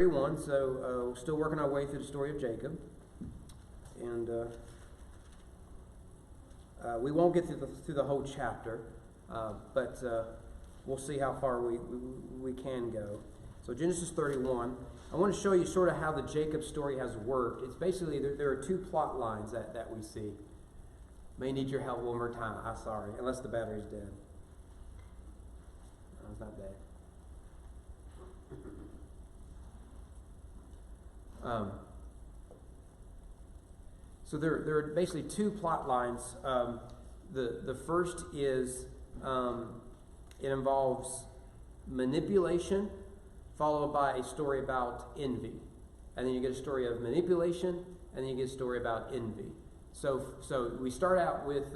31, so still working our way through the story of Jacob, and we won't get through the whole chapter, but we'll see how far we can go. So Genesis 31, I want to show you sort of how the Jacob story has worked. It's basically, there are two plot lines that we see. May need your help one more time. I'm sorry, unless the battery's dead. No, it's not dead. So there are basically two plot lines. The first is it involves manipulation, followed by a story about envy, and then you get a story of manipulation, and then you get a story about envy. So we start out with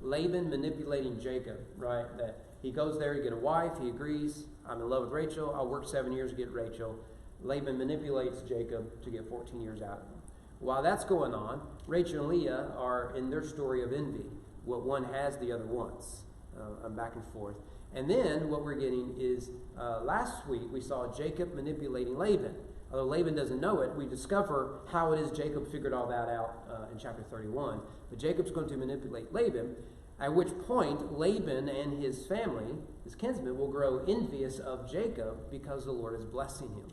Laban manipulating Jacob, right? That he goes there, he get a wife, he agrees, I'm in love with Rachel, I'll work 7 years to get Rachel. Laban manipulates Jacob to get 14 years out of him. While that's going on, Rachel and Leah are in their story of envy. What one has, the other wants. Back and forth. And then what we're getting is, last week we saw Jacob manipulating Laban. Although Laban doesn't know it, we discover how it is Jacob figured all that out in chapter 31. But Jacob's going to manipulate Laban, at which point Laban and his family, his kinsmen, will grow envious of Jacob because the Lord is blessing him.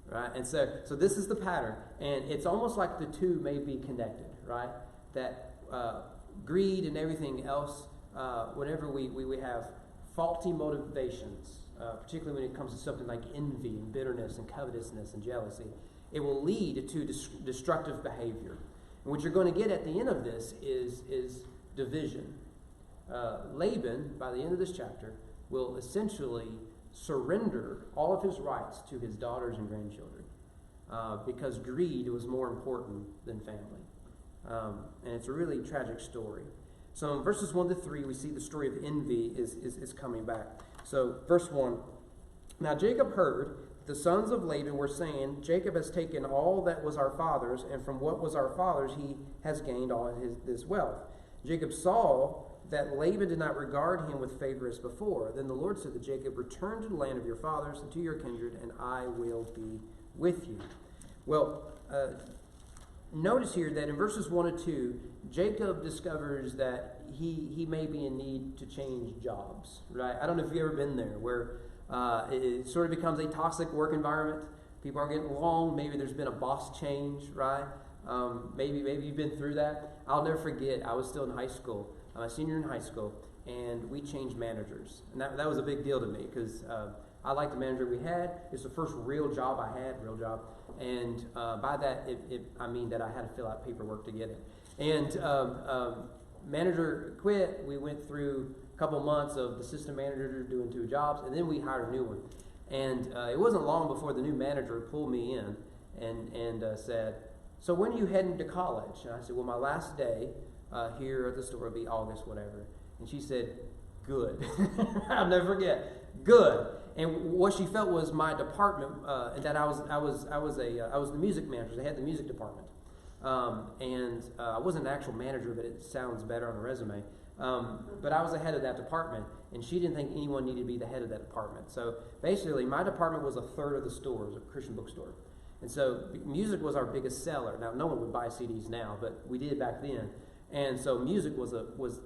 Right? And so this is the pattern. And it's almost like the two may be connected, right? That greed and everything else, whenever we have faulty motivations, particularly when it comes to something like envy and bitterness and covetousness and jealousy, it will lead to destructive behavior. And what you're going to get at the end of this is division. Laban, by the end of this chapter, will essentially surrender all of his rights to his daughters and grandchildren because greed was more important than family. And it's a really tragic story. So in verses 1 to 3, we see the story of envy is coming back. So verse 1, now Jacob heard the sons of Laban were saying, Jacob has taken all that was our father's, and from what was our father's he has gained all this wealth. Jacob saw that Laban did not regard him with favor as before. Then the Lord said to Jacob, return to the land of your fathers and to your kindred, and I will be with you. Well, notice here that in verses 1 and 2, Jacob discovers that he may be in need to change jobs, right? I don't know if you've ever been there, where it sort of becomes a toxic work environment. People aren't getting along. Maybe there's been a boss change, right? Maybe you've been through that. I'll never forget, I was still in high school. I'm a senior in high school, and we changed managers. And that was a big deal to me because I liked the manager we had. It's the first real job I had, And by that, I mean that I had to fill out paperwork to get it. And manager quit. We went through a couple months of the assistant manager doing 2 jobs, and then we hired a new one. And it wasn't long before the new manager pulled me in and said, so when are you heading to college? And I said, well, my last day here at the store will be August, whatever. And she said, good. I'll never forget. Good. And what she felt was my department, and that I was the music manager. They had the music department. I wasn't an actual manager, but it sounds better on a resume. But I was the head of that department, and she didn't think anyone needed to be the head of that department. So basically, my department was a third of the store. It was a Christian bookstore. And so music was our biggest seller. Now, no one would buy CDs now, but we did back then. And so music was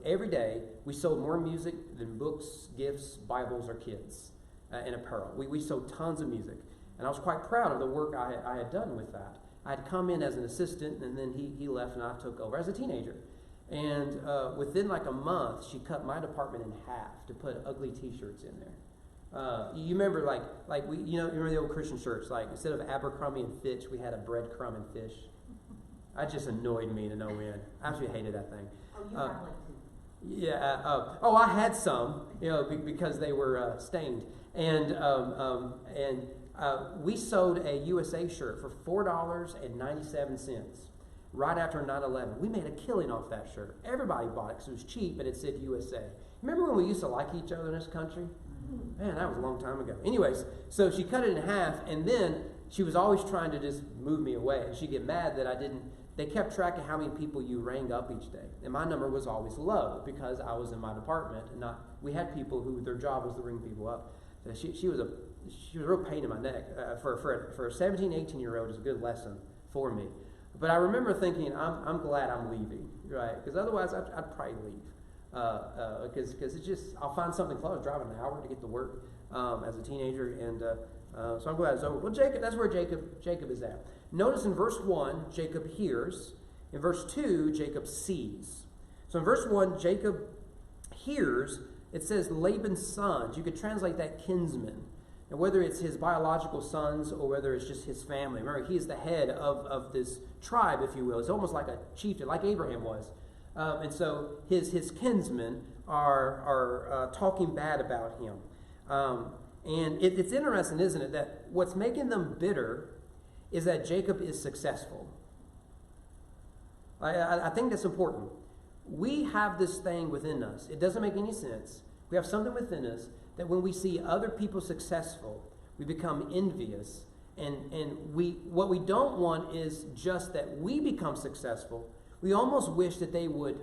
every day. We sold more music than books, gifts, Bibles, or kids, and apparel. We sold tons of music. And I was quite proud of the work I had done with that. I had come in as an assistant, and then he left, and I took over as a teenager. And within like a month, she cut my department in half to put ugly T-shirts in there. You remember like we you remember the old Christian shirts, like instead of Abercrombie and Fitch, we had a breadcrumb and fish. That just annoyed me to no end. I actually hated that thing. Oh, you had like 2. Yeah. I had some, because they were stained. And we sold a USA shirt for $4.97 right after 9/11. We made a killing off that shirt. Everybody bought it because it was cheap and it said USA. Remember when we used to like each other in this country? Man, that was a long time ago. Anyways, so she cut it in half, and then she was always trying to just move me away. And she'd get mad that I didn't. They kept track of how many people you rang up each day. And my number was always low because I was in my department. And we had people who their job was to ring people up. So she was she was a real pain in my neck. For a 17, 18-year-old, is a good lesson for me. But I remember thinking, I'm glad I'm leaving, right? Because otherwise, I'd probably leave. Because it's just, I'll find something close, drive an hour to get to work as a teenager, and so I'm glad it's over. Well, Jacob, that's where Jacob is at. Notice in verse 1, Jacob hears. In verse 2, Jacob sees. So in verse 1, Jacob hears. It says Laban's sons. You could translate that kinsmen. And whether it's his biological sons or whether it's just his family. Remember, he is the head of this tribe, if you will. It's almost like a chieftain, like Abraham was. And so his kinsmen are talking bad about him. And it's interesting, isn't it, that what's making them bitter is that Jacob is successful. I think that's important. We have this thing within us. It doesn't make any sense. We have something within us that when we see other people successful, we become envious. And what we don't want is just that we become successful. We almost wish that they would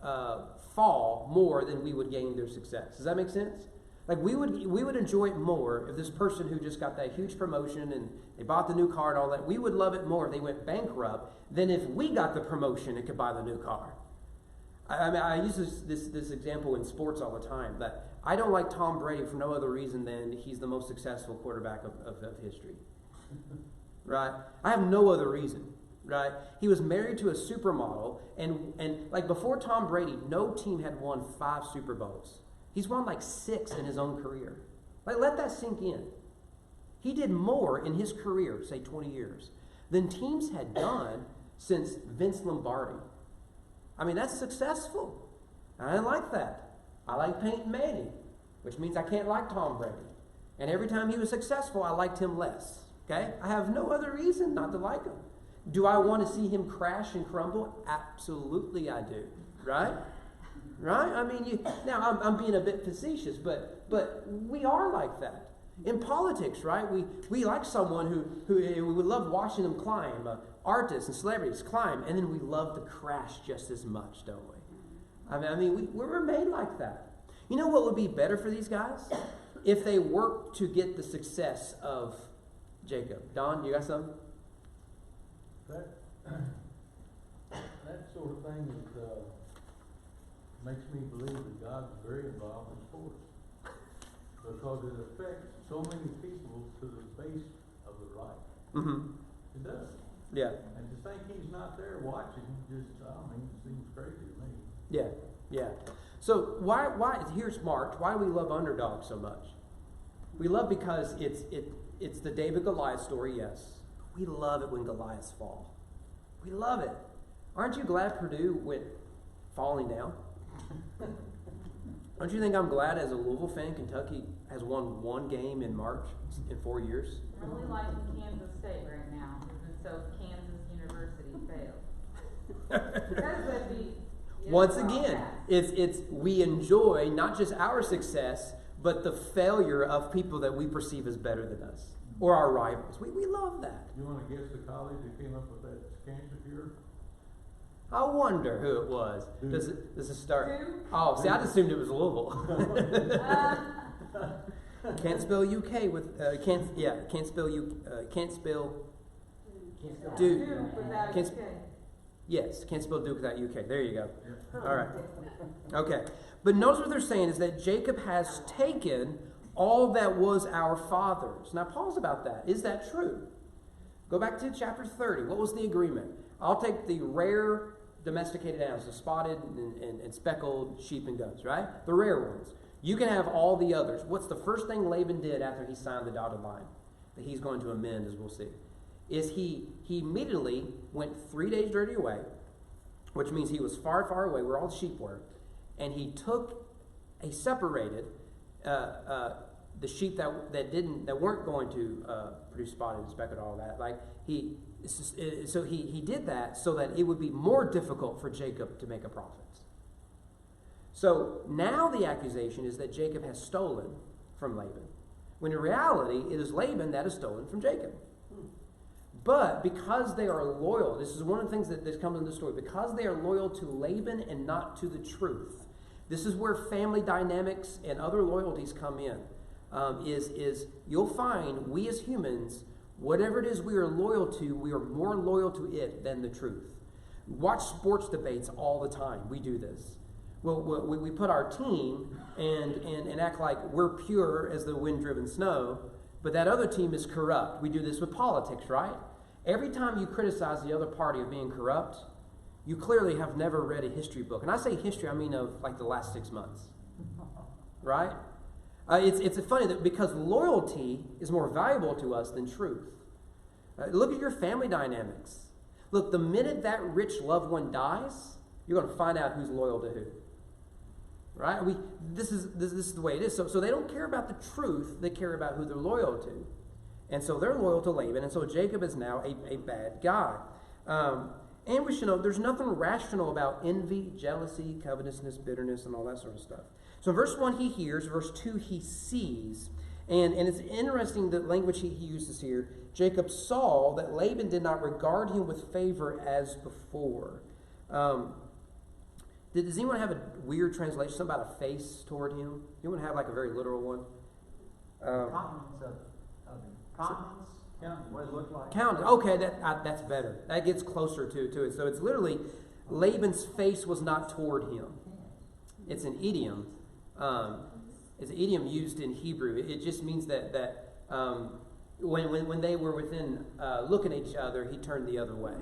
fall more than we would gain their success. Does that make sense? Like we would enjoy it more if this person who just got that huge promotion and they bought the new car and all that, we would love it more if they went bankrupt than if we got the promotion and could buy the new car. I use this example in sports all the time, that I don't like Tom Brady for no other reason than he's the most successful quarterback of history. Right? I have no other reason. Right? He was married to a supermodel, and like before Tom Brady, no team had won 5 Super Bowls. He's won like 6 in his own career. Like, let that sink in. He did more in his career, say 20 years, than teams had done since Vince Lombardi. I mean, that's successful. I didn't like that. I like Peyton Manning, which means I can't like Tom Brady. And every time he was successful, I liked him less. Okay? I have no other reason not to like him. Do I want to see him crash and crumble? Absolutely I do. Right? Right? I mean, now I'm being a bit facetious, but we are like that. In politics, right? We like someone who we would love watching them climb. Artists and celebrities climb, and then we love to crash just as much, don't we? I mean, we're made like that. You know what would be better for these guys? If they worked to get the success of Jacob. Don, you got something? That sort of thing makes me believe that God's very involved in sports, because it affects so many people to the base of the life. Mm-hmm. It does. Yeah. And to think he's not there watching, just, it seems crazy to me. Yeah, yeah. So why here's Mark. Why do we love underdogs so much? We love because it's the David Goliath story, yes. But we love it when Goliaths fall. We love it. Aren't you glad Purdue went falling down? Don't you think I'm glad as a Louisville fan Kentucky has won 1 game in March in 4 years? I'm really liking Kansas State right now, so Kansas University failed. Because that'd be once again, it's we enjoy not just our success, but the failure of people that we perceive as better than us or our rivals. We love that. You want to guess the college that came up with that cancer cure? I wonder who it was. Does it start? Duke? Oh, see, I just assumed it was Louisville. Can't spell UK with can't spell Duke. Without Can't, UK. yes, can't spell Duke without UK. There you go. All right. Okay. But notice what they're saying is that Jacob has taken all that was our father's. Now pause about that. Is that true? Go back to chapter 30. What was the agreement? I'll take the rare domesticated animals, the spotted and speckled sheep and goats, right? The rare ones. You can have all the others. What's the first thing Laban did after he signed the dotted line that he's going to amend, as we'll see? Is he immediately went 3 days' journey away, which means he was far, far away where all the sheep were, and he separated the sheep that weren't going to produce spotted and speckled, all that. Like he did that so that it would be more difficult for Jacob to make a profit. So now the accusation is that Jacob has stolen from Laban, when in reality it is Laban that has stolen from Jacob. But because they are loyal, this is one of the things that comes in the story, because they are loyal to Laban and not to the truth. This is where family dynamics and other loyalties come in. is you'll find we as humans, whatever it is we are loyal to, we are more loyal to it than the truth. Watch sports debates all the time. We do this. Well, we put our team and act like we're pure as the wind-driven snow, but that other team is corrupt. We do this with politics, right? Every time you criticize the other party of being corrupt, you clearly have never read a history book. And I say history, I mean of like the last 6 months. Right? It's funny that because loyalty is more valuable to us than truth. Look at your family dynamics. Look, the minute that rich loved one dies, you're going to find out who's loyal to who. Right? This is the way it is. So they don't care about the truth. They care about who they're loyal to. And so they're loyal to Laban. And so Jacob is now a bad guy. And we should know there's nothing rational about envy, jealousy, covetousness, bitterness, and all that sort of stuff. So in verse 1 he hears, verse 2 he sees. And it's interesting the language he uses here. Jacob saw that Laban did not regard him with favor as before. Does anyone have a weird translation, something about a face toward him? Does anyone have like a very literal one? Countenance of countenance? What it looked like? Countenance. Okay, that's better. That gets closer to it. So it's literally Laban's face was not toward him. It's an idiom. It's an idiom used in Hebrew. It just means that when they were within looking at each other, he turned the other way.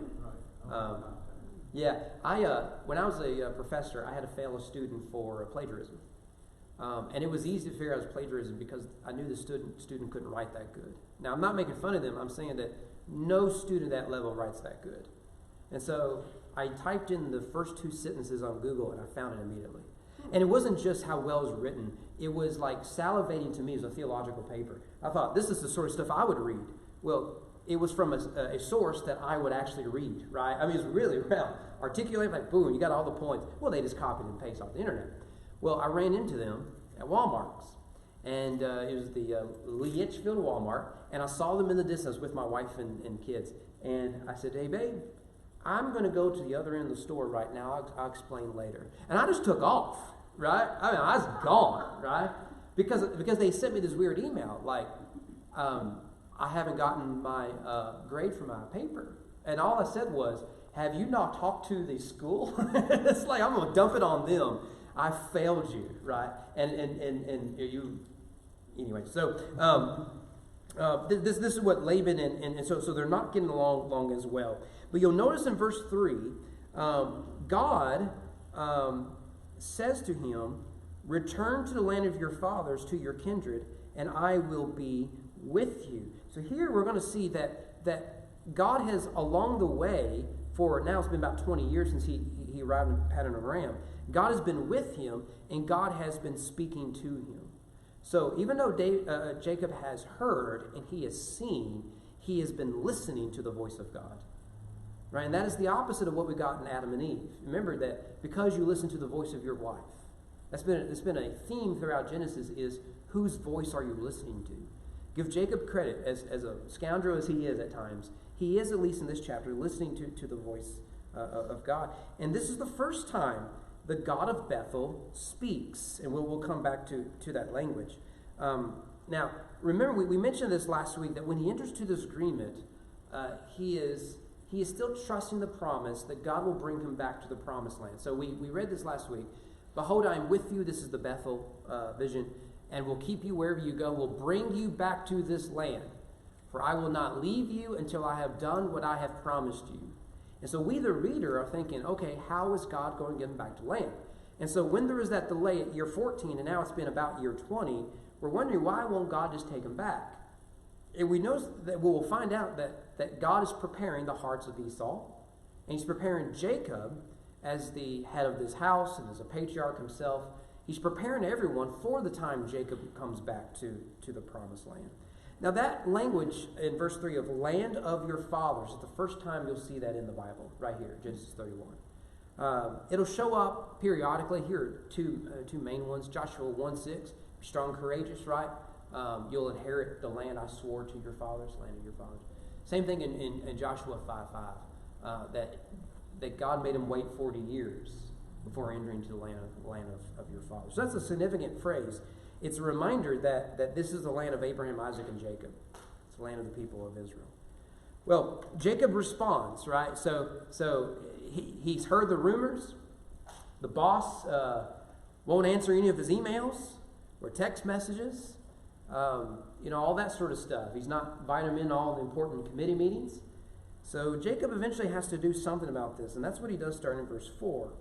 Yeah, when I was a professor, I had to fail a student for plagiarism. And it was easy to figure out it was plagiarism because I knew the student couldn't write that good. Now, I'm not making fun of them. I'm saying that no student at that level writes that good. And so I typed in the first 2 sentences on Google, and I found it immediately. And it wasn't just how well it was written. It was like salivating to me as a theological paper. I thought, this is the sort of stuff I would read. Well, it was from a source that I would actually read, right? I mean, it's really well articulated, like, boom, you got all the points. Well, they just copied and pasted off the internet. Well, I ran into them at Walmart's, and it was the Litchfield Walmart, and I saw them in the distance with my wife and kids. And I said, hey, babe, I'm going to go to the other end of the store right now. I'll explain later. And I just took off, right? I mean, I was gone, right? Because they sent me this weird email, like, I haven't gotten my grade for my paper. And all I said was, have you not talked to the school? It's like, I'm going to dump it on them. I failed you, right? And you, anyway. So this is what Laban and so they're not getting along as well. But you'll notice in verse 3, God says to him, return to the land of your fathers, to your kindred, and I will be with you. So here we're going to see that God has, along the way, for now it's been about 20 years since he arrived in Paddan Aram, God has been with him, and God has been speaking to him. So even though Jacob has heard and he has seen, he has been listening to the voice of God. Right? And that is the opposite of what we got in Adam and Eve. Remember that because you listen to the voice of your wife. It's been a theme throughout Genesis is whose voice are you listening to? Give Jacob credit, as a scoundrel as he is at times. He is, at least in this chapter, listening to the voice of God. And this is the first time the God of Bethel speaks. And we'll come back to that language. Now, remember, we mentioned this last week, that when he enters to this agreement, he is still trusting the promise that God will bring him back to the promised land. So we read this last week. Behold, I am with you. This is the Bethel vision. And will keep you wherever you go. Will bring you back to this land. For I will not leave you until I have done what I have promised you. And so we, the reader, are thinking, okay, how is God going to get them back to land? And so when there is that delay at year 14, and now it's been about year 20, we're wondering, why won't God just take them back? And we know that we'll find out that God is preparing the hearts of Esau, and he's preparing Jacob as the head of this house and as a patriarch himself. He's preparing everyone for the time Jacob comes back to the promised land. Now that language in verse 3 of land of your fathers is the first time you'll see that in the Bible, right here, Genesis 31. It'll show up periodically. Here are two main ones. Joshua 1:6, be strong and courageous, right? You'll inherit the land I swore to your fathers, land of your fathers. Same thing in Joshua 5:5, that God made him wait 40 years before entering to the land of your fathers. So that's a significant phrase. It's a reminder that this is the land of Abraham, Isaac, and Jacob. It's the land of the people of Israel. Well, Jacob responds, right? So he's heard the rumors. The boss won't answer any of his emails or text messages. All that sort of stuff. He's not inviting him in all the important committee meetings. So Jacob eventually has to do something about this, and that's what he does starting in verse 4.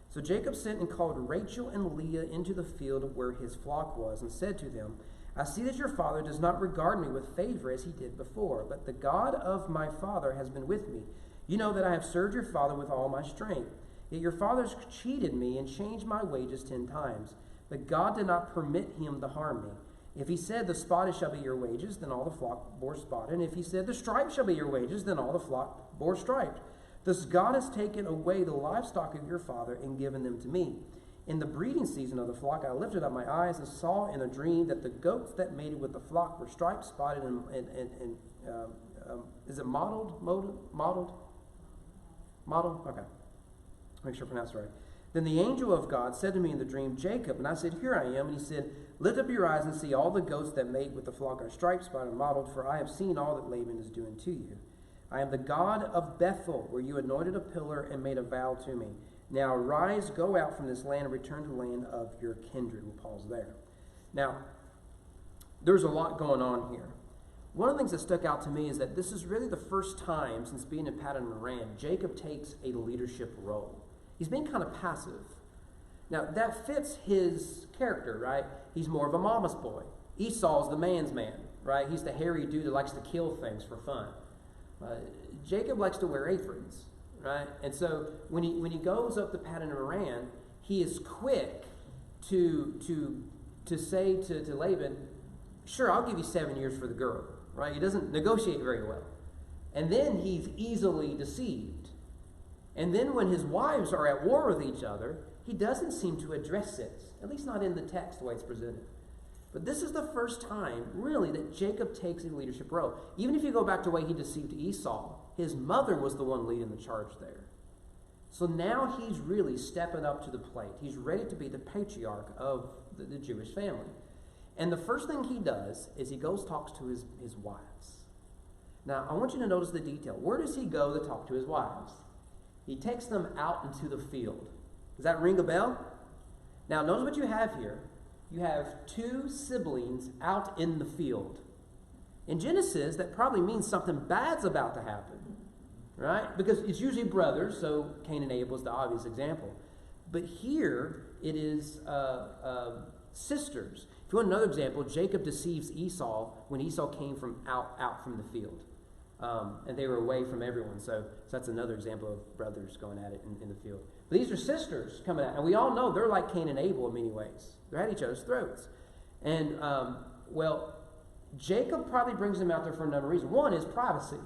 So Jacob sent and called Rachel and Leah into the field where his flock was, and said to them, I see that your father does not regard me with favor as he did before, but the God of my father has been with me. You know that I have served your father with all my strength. Yet your father's cheated me and changed my wages 10 times. But God did not permit him to harm me. If he said, the spotted shall be your wages, then all the flock bore spotted. And if he said, the striped shall be your wages, then all the flock bore striped. Thus God has taken away the livestock of your father and given them to me. In the breeding season of the flock, I lifted up my eyes and saw in a dream that the goats that mated with the flock were striped, spotted, and is it mottled? Mottled? Okay. Make sure I pronounce it right. Then the angel of God said to me in the dream, Jacob. And I said, here I am. And he said, lift up your eyes and see all the goats that mate with the flock are striped, spotted, and mottled, for I have seen all that Laban is doing to you. I am the God of Bethel, where you anointed a pillar and made a vow to me. Now rise, go out from this land and return to the land of your kindred. We'll pause there. Now, there's a lot going on here. One of the things that stuck out to me is that this is really the first time since being in Paddan and Aram, Jacob takes a leadership role. He's been kind of passive. Now, that fits his character, right? He's more of a mama's boy. Esau's the man's man, right? He's the hairy dude that likes to kill things for fun. Jacob likes to wear aprons, right? And so when he goes up to Paddan and Aram, he is quick to say to Laban, sure, I'll give you 7 years for the girl, right? He doesn't negotiate very well. And then he's easily deceived. And then when his wives are at war with each other, he doesn't seem to address it, at least not in the text the way it's presented. But this is the first time, really, that Jacob takes a leadership role. Even if you go back to the way he deceived Esau, his mother was the one leading the charge there. So now he's really stepping up to the plate. He's ready to be the patriarch of the Jewish family. And the first thing he does is he goes talks to his wives. Now, I want you to notice the detail. Where does he go to talk to his wives? He takes them out into the field. Does that ring a bell? Now, notice what you have here. You have 2 siblings out in the field. In Genesis, that probably means something bad's about to happen, right? Because it's usually brothers, so Cain and Abel is the obvious example. But here, it is sisters. If you want another example, Jacob deceives Esau when Esau came from out from the field. And they were away from everyone. So that's another example of brothers going at it in the field. But these are sisters coming out. And we all know they're like Cain and Abel in many ways. They're at each other's throats. And, Jacob probably brings them out there for another reason. One is privacy.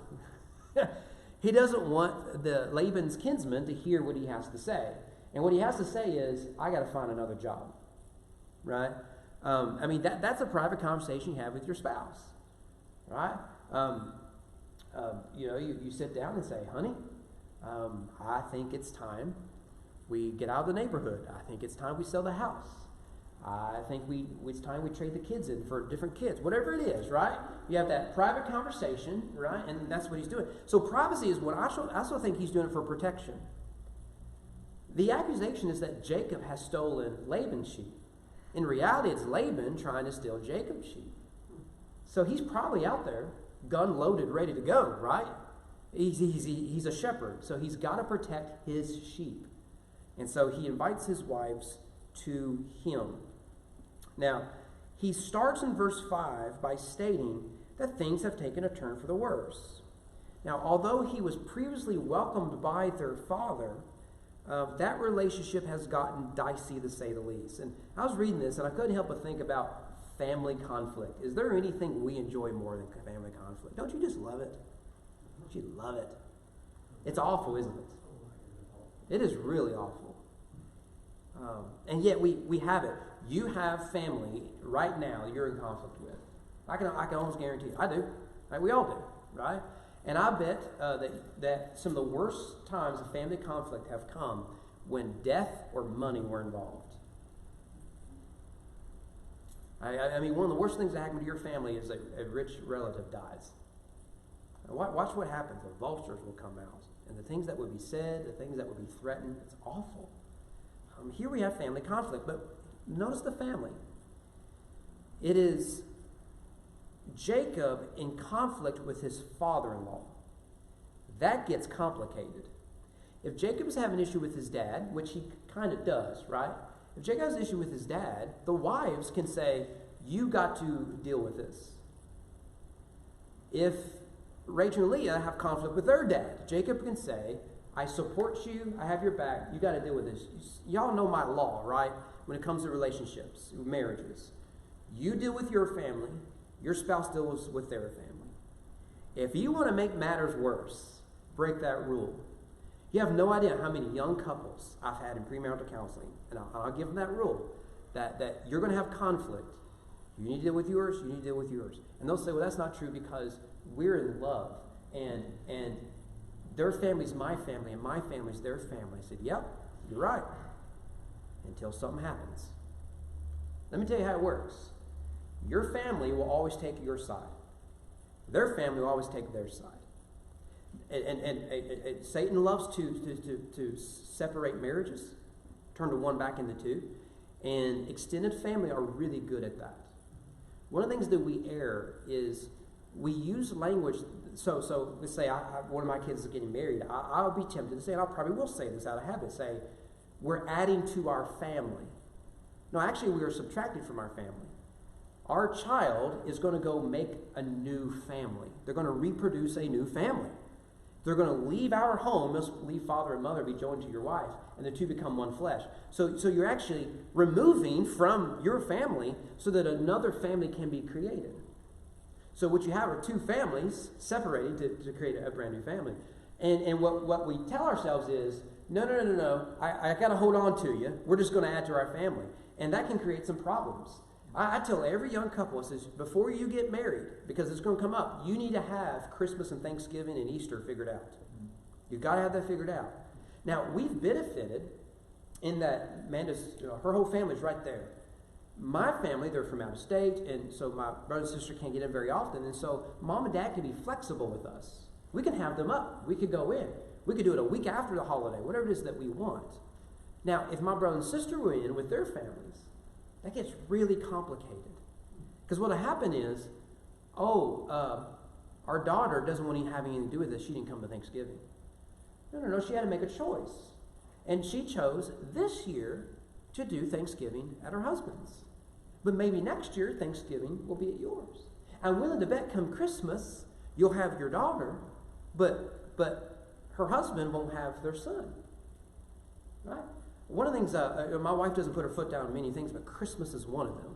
He doesn't want Laban's kinsman to hear what he has to say. And what he has to say is, I got to find another job. Right? That's a private conversation you have with your spouse. Right? You sit down and say, honey, I think it's time we get out of the neighborhood. I think it's time we sell the house. I think it's time we trade the kids in for different kids. Whatever it is, right? You have that private conversation, right? And that's what he's doing. So privacy is what I also think he's doing it for protection. The accusation is that Jacob has stolen Laban's sheep. In reality, it's Laban trying to steal Jacob's sheep. So he's probably out there, gun loaded, ready to go, right? He's a shepherd, so he's got to protect his sheep. And so he invites his wives to him. Now, he starts in verse 5 by stating that things have taken a turn for the worse. Now, although he was previously welcomed by their father, that relationship has gotten dicey, to say the least. And I was reading this, and I couldn't help but think about family conflict. Is there anything we enjoy more than family conflict? Don't you just love it? Don't you love it? It's awful, isn't it? It is really awful. And yet we have it. You have family right now you're in conflict with. I can almost guarantee you. I do. Right? We all do. Right? And I bet that some of the worst times of family conflict have come when death or money were involved. I mean, one of the worst things that happen to your family is a rich relative dies. Watch what happens. The vultures will come out. And the things that would be said, the things that would be threatened, it's awful. Here we have family conflict, but notice the family. It is Jacob in conflict with his father-in-law. That gets complicated. If Jacob is having an issue with his dad, which he kind of does, right? If Jacob has an issue with his dad, the wives can say, you got to deal with this. If Rachel and Leah have conflict with their dad, Jacob can say, I support you, I have your back, you got to deal with this. Y'all know my law, right? When it comes to relationships, marriages. You deal with your family, your spouse deals with their family. If you want to make matters worse, break that rule. You have no idea how many young couples I've had in premarital counseling, and I'll give them that rule, that you're going to have conflict. You need to deal with yours, you need to deal with yours. And they'll say, well, that's not true because we're in love, and their family's my family, and my family's their family. I said, yep, you're right, until something happens. Let me tell you how it works. Your family will always take your side. Their family will always take their side. And Satan loves to separate marriages, turn to one back into two, and extended family are really good at that. One of the things that we err is we use language. So let's say one of my kids is getting married. I'll be tempted to say, and I probably will say this out of habit, say, we're adding to our family. No, actually, we are subtracted from our family. Our child is going to go make a new family. They're going to reproduce a new family. They're going to leave our home, leave father and mother, be joined to your wife, and the two become one flesh. So you're actually removing from your family so that another family can be created. So what you have are two families separating to create a brand new family. And what we tell ourselves is, no, I got to hold on to you. We're just going to add to our family. And that can create some problems. I tell every young couple, I says, before you get married, because it's going to come up, you need to have Christmas and Thanksgiving and Easter figured out. You've got to have that figured out. Now, we've benefited in that Amanda's, her whole family's right there. My family, they're from out of state, and so my brother and sister can't get in very often, and so mom and dad can be flexible with us. We can have them up. We could go in. We could do it a week after the holiday, whatever it is that we want. Now, if my brother and sister were in with their families, that gets really complicated. Because what will happen is, our daughter doesn't want to have anything to do with this. She didn't come to Thanksgiving. No. She had to make a choice. And she chose this year to do Thanksgiving at her husband's. But maybe next year, Thanksgiving will be at yours. I'm willing to bet come Christmas, you'll have your daughter, but her husband won't have their son. Right? One of the things, my wife doesn't put her foot down on many things, but Christmas is one of them.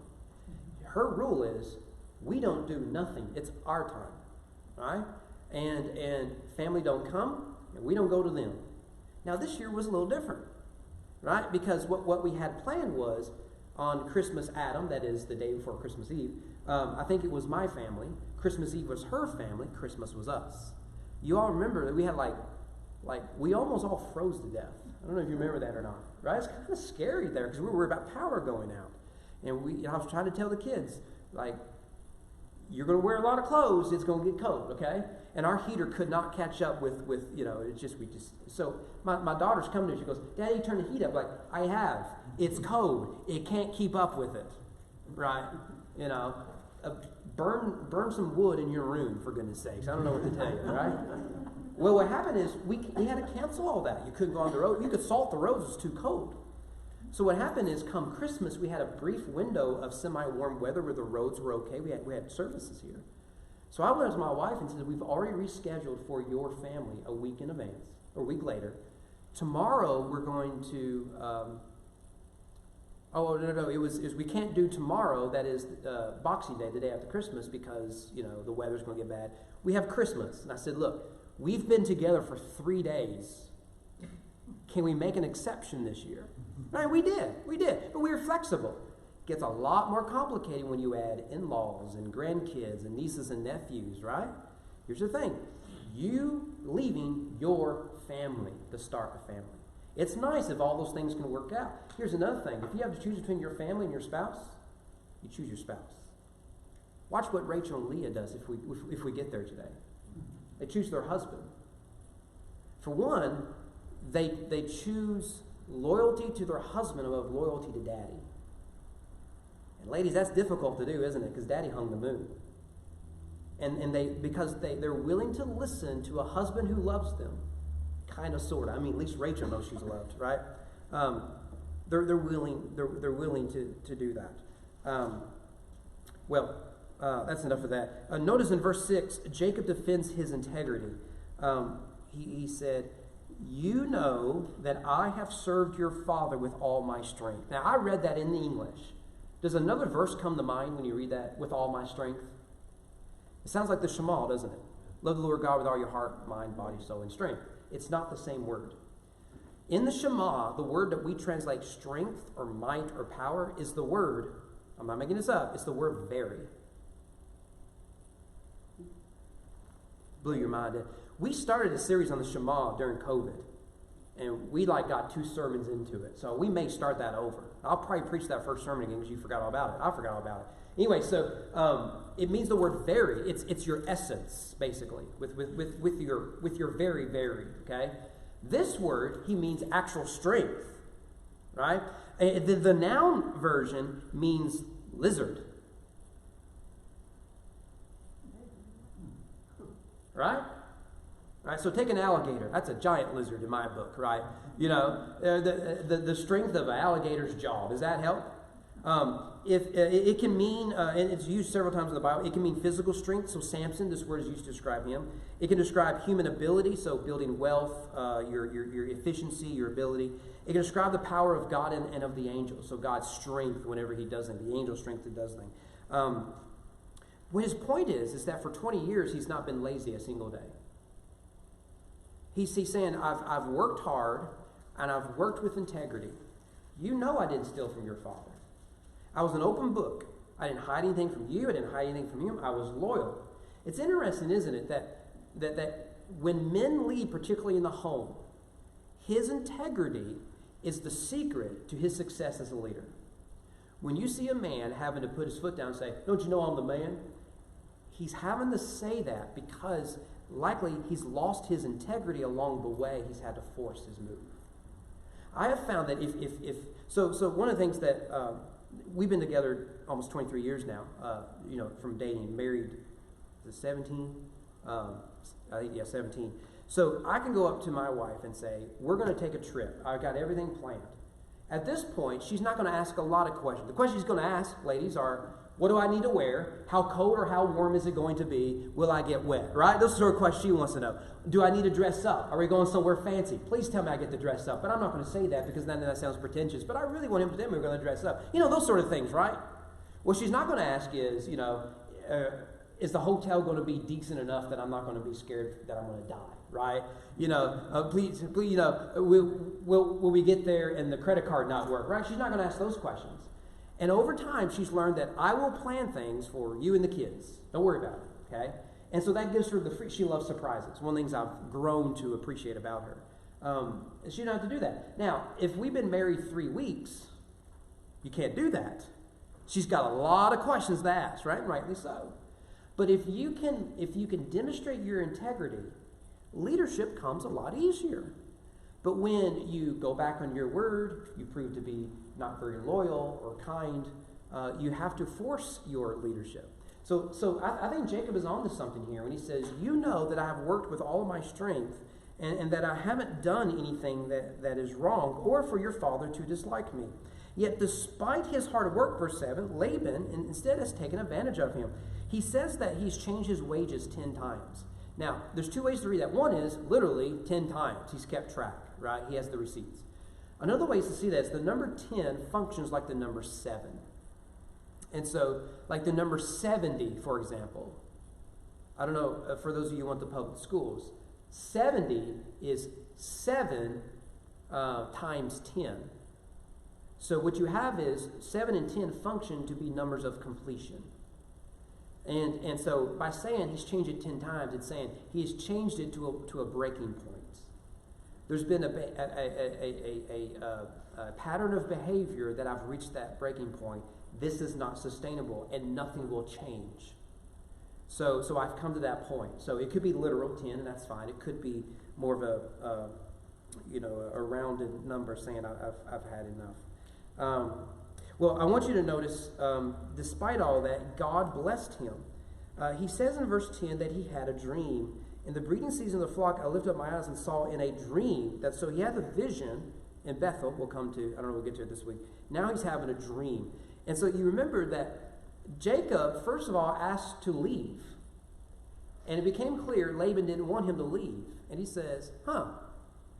Her rule is, we don't do nothing. It's our time. Right? And family don't come, and we don't go to them. Now, this year was a little different. Right? Because what we had planned was, on Christmas Adam, that is the day before Christmas Eve, I think it was my family. Christmas Eve was her family. Christmas was us. You all remember that we had we almost all froze to death. I don't know if you remember that or not. Right? It's kind of scary there because we were worried about power going out. And I was trying to tell the kids, you're going to wear a lot of clothes, it's going to get cold, okay? And our heater could not catch up with so my daughter's coming to me, she goes, Daddy, turn the heat up. I have. It's cold. It can't keep up with it, right? Burn some wood in your room, for goodness sakes. I don't know what to tell you, right? Well, what happened is we had to cancel all that. You couldn't go on the road. You could salt the roads. It's too cold. So what happened is, come Christmas, we had a brief window of semi-warm weather where the roads were okay. We had services here. So I went to my wife and said, we've already rescheduled for your family a week in advance, or a week later. Tomorrow we're going to, we can't do tomorrow, that is Boxing Day, the day after Christmas, because, the weather's going to get bad. We have Christmas. And I said, look, we've been together for 3 days. Can we make an exception this year? Right, we did. But we were flexible. It gets a lot more complicated when you add in-laws and grandkids and nieces and nephews, right? Here's the thing. You leaving your family to start a family. It's nice if all those things can work out. Here's another thing. If you have to choose between your family and your spouse, You choose your spouse. Watch what Rachel and Leah does if we get there today. They choose their husband. For one, they choose loyalty to their husband above loyalty to daddy. And ladies, that's difficult to do, isn't it? Because daddy hung the moon. And they're willing to listen to a husband who loves them. Kind of, sort of. I mean, at least Rachel knows she's loved, right? They're willing to do that. That's enough of that. Notice in verse 6, Jacob defends his integrity. He said, "You know that I have served your father with all my strength." Now, I read that in the English. Does another verse come to mind when you read that, with all my strength? It sounds like the Shema, doesn't it? Love the Lord God with all your heart, mind, body, soul, and strength. It's not the same word. In the Shema, the word that we translate strength or might or power is the word, I'm not making this up, it's the word very. Blew your mind. We started a series on the Shema during COVID, and we got 2 sermons into it. So we may start that over. I'll probably preach that first sermon again because you forgot all about it. I forgot all about it. Anyway, so it means the word very. It's your essence, basically, with your very, very, okay? This word, he means actual strength, right? The noun version means lizard. Right? Right? So take an alligator. That's a giant lizard in my book, right? You know, the strength of an alligator's jaw. Does that help? If it can mean, and it's used several times in the Bible, it can mean physical strength. So Samson, this word is used to describe him. It can describe human ability, so building wealth, your efficiency, your ability. It can describe the power of God and of the angels. So God's strength whenever he does things, the angel's strength that does things. What his point is that for 20 years he's not been lazy a single day. He's saying, I've worked hard and I've worked with integrity. You know I didn't steal from your father. I was an open book. I didn't hide anything from you. I didn't hide anything from him. I was loyal. It's interesting, isn't it, that when men lead, particularly in the home, his integrity is the secret to his success as a leader. When you see a man having to put his foot down and say, "Don't you know I'm the man?" He's having to say that because likely he's lost his integrity along the way. He's had to force his move. I have found that so one of the things that we've been together almost 23 years now, from dating, married, 17? I think, 17. So I can go up to my wife and say, we're going to take a trip. I've got everything planned. At this point, she's not going to ask a lot of questions. The questions she's going to ask, ladies, are, what do I need to wear? How cold or how warm is it going to be? Will I get wet? Right? Those are the sort of questions she wants to know. Do I need to dress up? Are we going somewhere fancy? Please tell me I get to dress up. But I'm not going to say that because then that sounds pretentious. But I really want him to tell me we're going to dress up. Those sort of things, right? What she's not going to ask is, is the hotel going to be decent enough that I'm not going to be scared that I'm going to die? Right? Please, will we get there and the credit card not work? Right? She's not going to ask those questions. And over time, she's learned that I will plan things for you and the kids. Don't worry about it, okay? And so that gives her the free. She loves surprises. One of the things I've grown to appreciate about her. She doesn't have to do that. Now, if we've been married 3 weeks, you can't do that. She's got a lot of questions to ask, right? Rightly so. But if you can demonstrate your integrity, leadership comes a lot easier. But when you go back on your word, you prove to be not very loyal or kind, you have to force your leadership. So I think Jacob is on to something here when he says, you know that I have worked with all of my strength and that I haven't done anything that is wrong or for your father to dislike me. Yet despite his hard work, verse 7, Laban instead has taken advantage of him. He says that he's changed his wages 10 times. Now, there's 2 ways to read that. One is literally 10 times. He's kept track, right? He has the receipts. Another way to see that is the number 10 functions like the number 7. And so, like the number 70, for example, I don't know, for those of you who went to public schools, 70 is 7 times 10. So what you have is 7 and 10 function to be numbers of completion. And so by saying he's changed it 10 times, it's saying he's changed it to a breaking point. There's been a pattern of behavior that I've reached that breaking point, this is not sustainable and nothing will change. So I've come to that point. So it could be literal 10, and that's fine. It could be more of a rounded number saying I've had enough. Well, I want you to notice, despite all that, God blessed him. He says in verse 10 that he had a dream. In the breeding season of the flock, I lifted up my eyes and saw in a dream that, so he had the vision in Bethel. We'll come to, I don't know, we'll get to it this week. Now he's having a dream. And so you remember that Jacob, first of all, asked to leave. And it became clear Laban didn't want him to leave. And he says,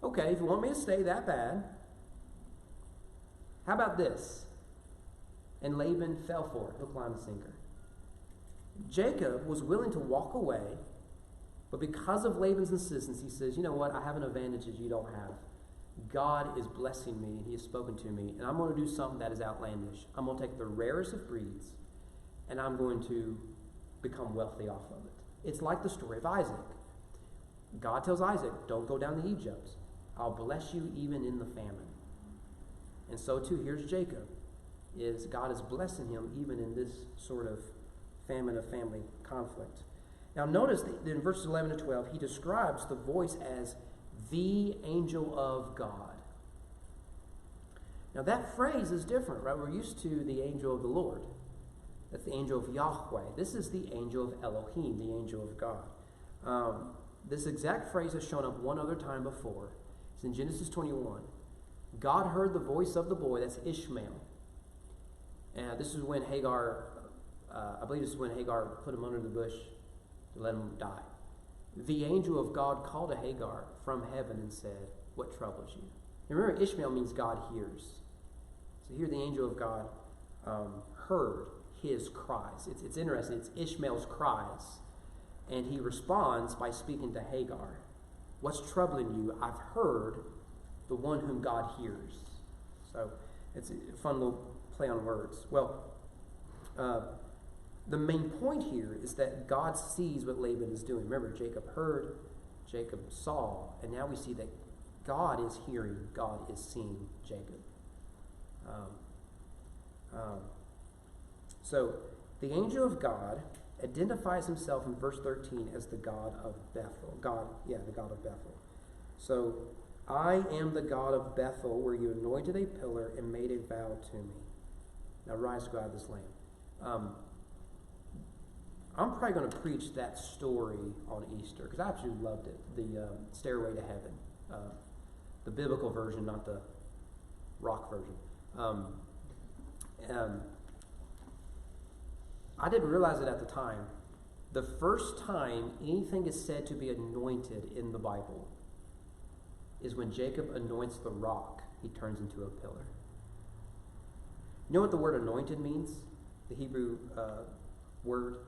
okay, if you want me to stay that bad, how about this? And Laban fell for it, hook, line, and sinker. Jacob was willing to walk away, but because of Laban's insistence, he says, you know what, I have an advantage that you don't have. God is blessing me, and he has spoken to me, and I'm going to do something that is outlandish. I'm going to take the rarest of breeds, and I'm going to become wealthy off of it. It's like the story of Isaac. God tells Isaac, don't go down to Egypt. I'll bless you even in the famine. And so too, here's Jacob. God is blessing him even in this sort of famine of family conflict. Now notice that in verses 11 to 12, he describes the voice as the angel of God. Now that phrase is different, right? We're used to the angel of the Lord. That's the angel of Yahweh. This is the angel of Elohim, the angel of God. This exact phrase has shown up one other time before. It's in Genesis 21. God heard the voice of the boy, that's Ishmael. And this is when Hagar, I believe this is when Hagar put him under the bush to let him die. The angel of God called to Hagar from heaven and said, what troubles you? And remember, Ishmael means God hears. So here the angel of God heard his cries. It's interesting. It's Ishmael's cries. And he responds by speaking to Hagar. What's troubling you? I've heard the one whom God hears. So it's a fun little play on words. Well, the main point here is that God sees what Laban is doing. Remember, Jacob heard, Jacob saw, and now we see that God is hearing, God is seeing Jacob. So the angel of God identifies himself in verse 13 as the God of Bethel. The God of Bethel. So, I am the God of Bethel, where you anointed a pillar and made a vow to me. Now rise, go out of this land. I'm probably going to preach that story on Easter, because I absolutely loved it. The Stairway to Heaven. The biblical version, not the rock version. I didn't realize it at the time. The first time anything is said to be anointed in the Bible is when Jacob anoints the rock, he turns into a pillar. You know what the word anointed means? The Hebrew word?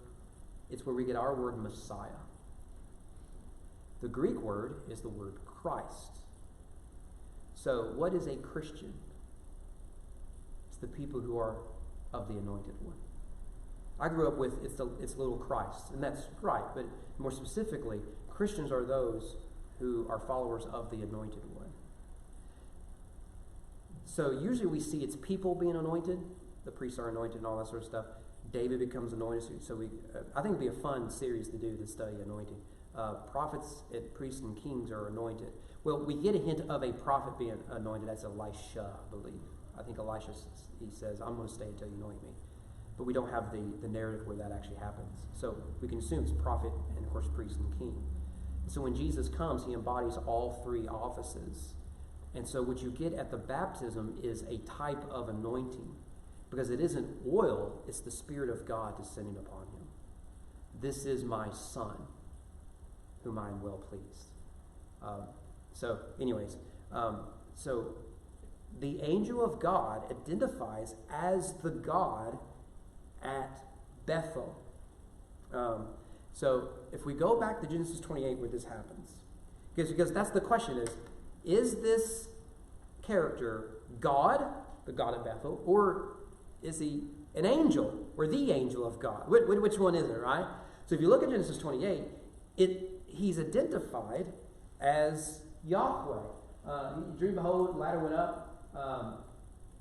It's where we get our word Messiah. The Greek word is the word Christ. So what is a Christian? It's the people who are of the anointed one. I grew up with it's little Christ, and that's right, but more specifically, Christians are those who are followers of the anointed one. So usually we see it's people being anointed, the priests are anointed and all that sort of stuff. David becomes anointed, so I think it'd be a fun series to do, to study anointing. Prophets, priests, and kings are anointed. Well, we get a hint of a prophet being anointed. That's Elisha, I believe. I think Elisha, he says, I'm going to stay until you anoint me. But we don't have the narrative where that actually happens. So we can assume it's prophet and, of course, priest and king. So when Jesus comes, he embodies all three offices. And so what you get at the baptism is a type of anointing. Because it isn't oil, it's the Spirit of God descending upon him. This is my Son, whom I am well pleased. So the angel of God identifies as the God at Bethel. So if we go back to Genesis 28 where this happens, because that's the question is this character God, the God at Bethel, or is he an angel, or the angel of God? Which one is it, right? So if you look at Genesis 28, he's identified as Yahweh. Dream, behold, ladder went up.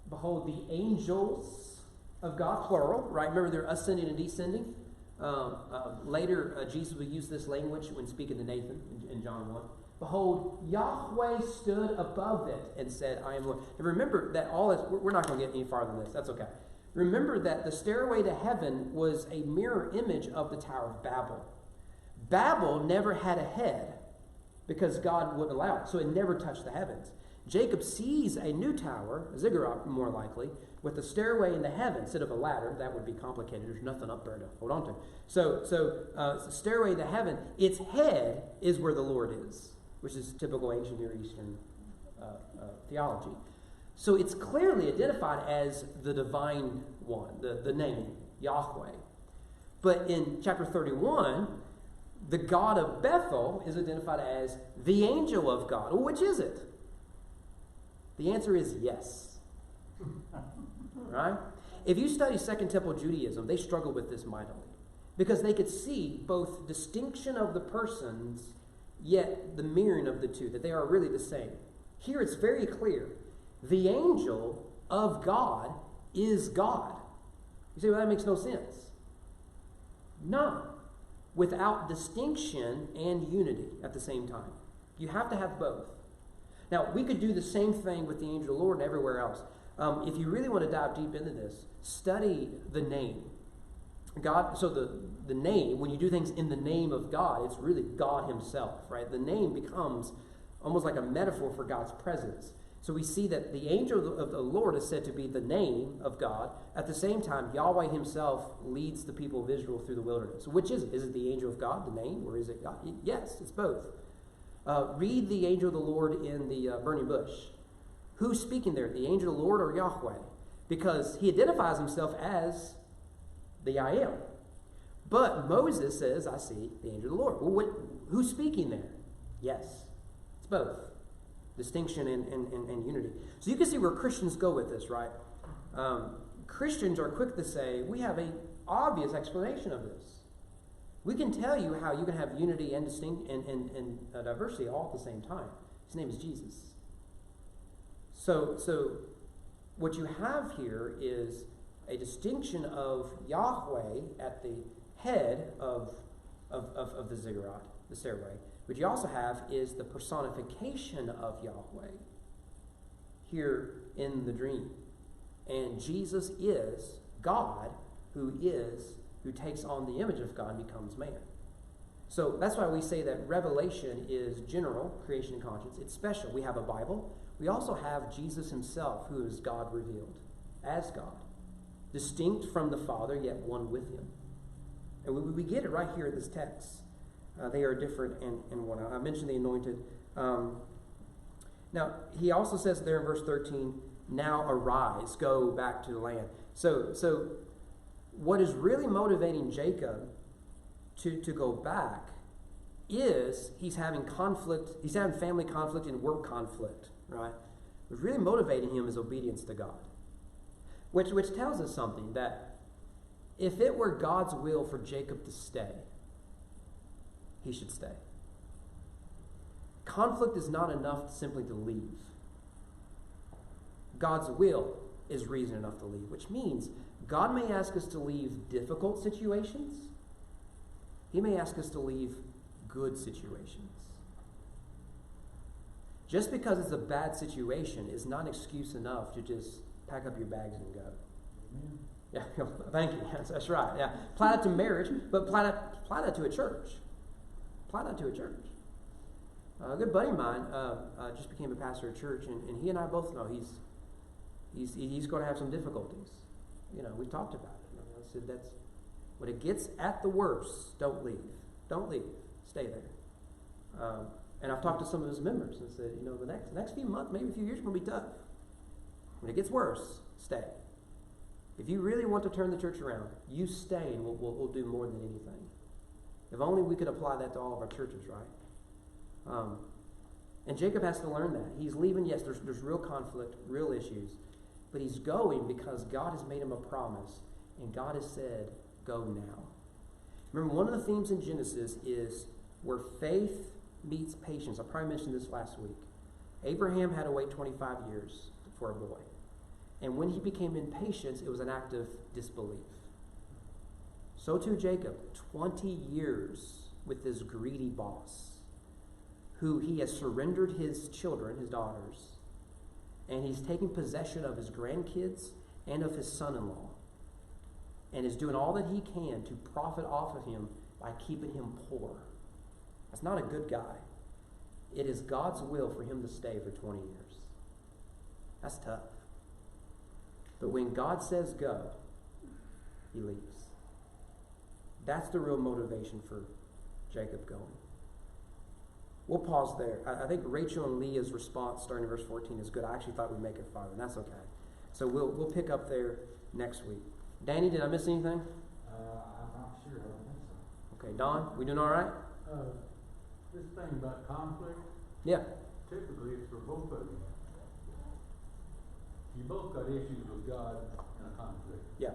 Behold, the angels of God, plural, right? Remember, they're ascending and descending. Later, Jesus will use this language when speaking to Nathan in John 1. Behold, Yahweh stood above it and said, I am Lord. And remember that all is, we're not going to get any farther than this. That's okay. Remember that the stairway to heaven was a mirror image of the Tower of Babel. Babel never had a head because God wouldn't allow it, so it never touched the heavens. Jacob sees a new tower, a ziggurat more likely, with a stairway in the heaven instead of a ladder. That would be complicated. There's nothing up there to hold on to. So stairway to heaven, its head is where the Lord is, which is typical ancient Near Eastern theology. So it's clearly identified as the divine one, the name, Yahweh. But in chapter 31, the God of Bethel is identified as the angel of God. Well, which is it? The answer is yes. Right? If you study Second Temple Judaism, they struggle with this mightily because they could see both distinction of the persons, yet the mirroring of the two, that they are really the same. Here it's very clear. The angel of God is God. You say, well, that makes no sense. No. Without distinction and unity at the same time. You have to have both. Now, we could do the same thing with the angel of the Lord and everywhere else. If you really want to dive deep into this, study the name. God. So the name, when you do things in the name of God, it's really God himself, right? The name becomes almost like a metaphor for God's presence. So we see that the angel of the Lord is said to be the name of God. At the same time, Yahweh himself leads the people of Israel through the wilderness. So which is it? Is it the angel of God, the name, or is it God? Yes, it's both. Read the angel of the Lord in the burning bush. Who's speaking there, the angel of the Lord or Yahweh? Because he identifies himself as the I am. But Moses says, I see the angel of the Lord. Well, who's speaking there? Yes, it's both. Distinction and unity. So you can see where Christians go with this, right? Christians are quick to say, we have an obvious explanation of this. We can tell you how you can have unity and diversity all at the same time. His name is Jesus. So what you have here is a distinction of Yahweh at the head of the ziggurat, the stairway. What you also have is the personification of Yahweh here in the dream. And Jesus is God who takes on the image of God and becomes man. So that's why we say that Revelation is general, creation and conscience. It's special. We have a Bible. We also have Jesus himself, who is God revealed as God, distinct from the Father, yet one with him. And we get it right here in this text. They are different and one. I mentioned the anointed. Now, he also says there in verse 13, now arise, go back to the land. So what is really motivating Jacob to go back is he's having conflict, he's having family conflict and work conflict, right? What's really motivating him is obedience to God. Which tells us something, that if it were God's will for Jacob to stay, he should stay. Conflict is not enough simply to leave. God's will is reason enough to leave, which means God may ask us to leave difficult situations. He may ask us to leave good situations. Just because it's a bad situation is not an excuse enough to just pack up your bags and go. Amen. Yeah, thank you. That's right. Yeah, apply that to marriage, but apply that to a church. Apply that to a church. A good buddy of mine just became a pastor at church, and he and I both know he's going to have some difficulties. You know, we've talked about it. I said that's when it gets at the worst, don't leave. Don't leave. Stay there. And I've talked to some of his members and said, you know, the next few months, maybe a few years, are going to be tough. When it gets worse, stay. If you really want to turn the church around, you stay, and we'll do more than anything. If only we could apply that to all of our churches, right? And Jacob has to learn that. He's leaving, yes, there's real conflict, real issues, but he's going because God has made him a promise, and God has said, go now. Remember, one of the themes in Genesis is where faith meets patience. I probably mentioned this last week. Abraham had to wait 25 years for a boy. And when he became impatient, it was an act of disbelief. So too Jacob, 20 years with this greedy boss, who he has surrendered his children, his daughters, and he's taking possession of his grandkids and of his son-in-law, and is doing all that he can to profit off of him by keeping him poor. That's not a good guy. It is God's will for him to stay for 20 years. That's tough. But when God says go, he leaves. That's the real motivation for Jacob going. We'll pause there. I think Rachel and Leah's response starting in verse 14 is good. I actually thought we'd make it farther, and that's okay. So we'll pick up there next week. Danny, did I miss anything? I'm not sure. I don't think so. Okay, Don, we doing all right? This thing about conflict, Yeah. typically it's for both of you. You both got issues with God in a conflict. Yeah.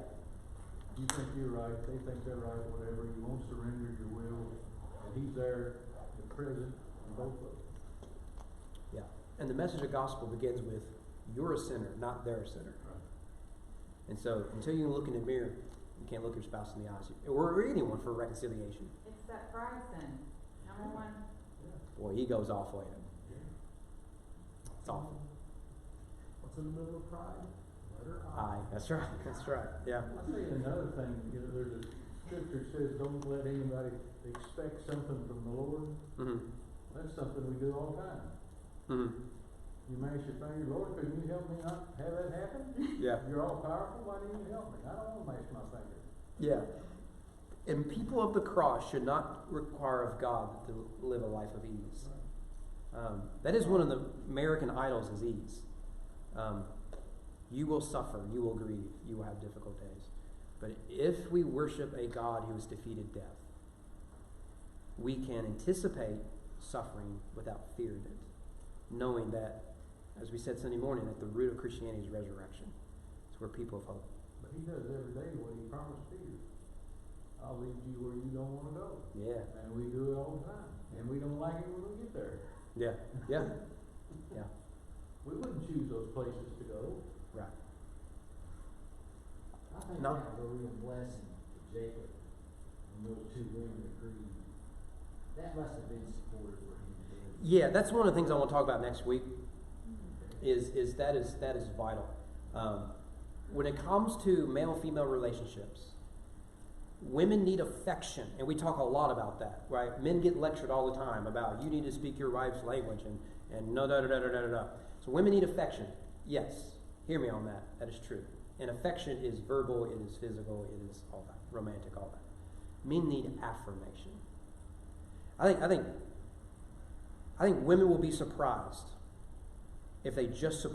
You think you're right, they think they're right, whatever. You won't surrender your will, and he's there, present in both of them. Yeah. And the message of gospel begins with, you're a sinner, not they're a sinner. Right. And so until you can look in the mirror, you can't look your spouse in the eyes. Or anyone for reconciliation. It's that pride sin. Number one. Boy, he goes off later. Yeah. It's awful. What's in the middle of pride? Letter Aye. That's right. That's right. Yeah. I'll tell you another thing, there's a scripture that says don't let anybody expect something from the Lord. Mm-hmm. That's something we do all the time. Mm-hmm. You mash your finger, Lord, could you help me not have that happen? Yeah. You're all powerful, why don't you help me? I don't want to mash my finger. Yeah. And people of the cross should not require of God to live a life of ease. That is one of the American idols is ease. You will suffer, you will grieve, you will have difficult days. But if we worship a God who has defeated death, we can anticipate suffering without fearing it, knowing that, as we said Sunday morning, that the root of Christianity is resurrection. It's where people have hope. But he does every day what he promised Peter. I'll lead you where you don't want to go. Yeah. And we do it all the time. And we don't like it when we get there. Yeah. Yeah. Yeah. We wouldn't choose those places to go. Right. I think No. that was a real blessing to Jacob when those two women agreed. That must have been supportive for him to do. Yeah, that's one of the things I want to talk about next week. Is that is vital. When it comes to male-female relationships, women need affection, and we talk a lot about that, right? Men get lectured all the time about you need to speak your wife's language and no da da da da da da. So women need affection. Yes, hear me on that. That is true. And affection is verbal, it is physical, it is all that, romantic, all that. Men need affirmation. I think women will be surprised if they just support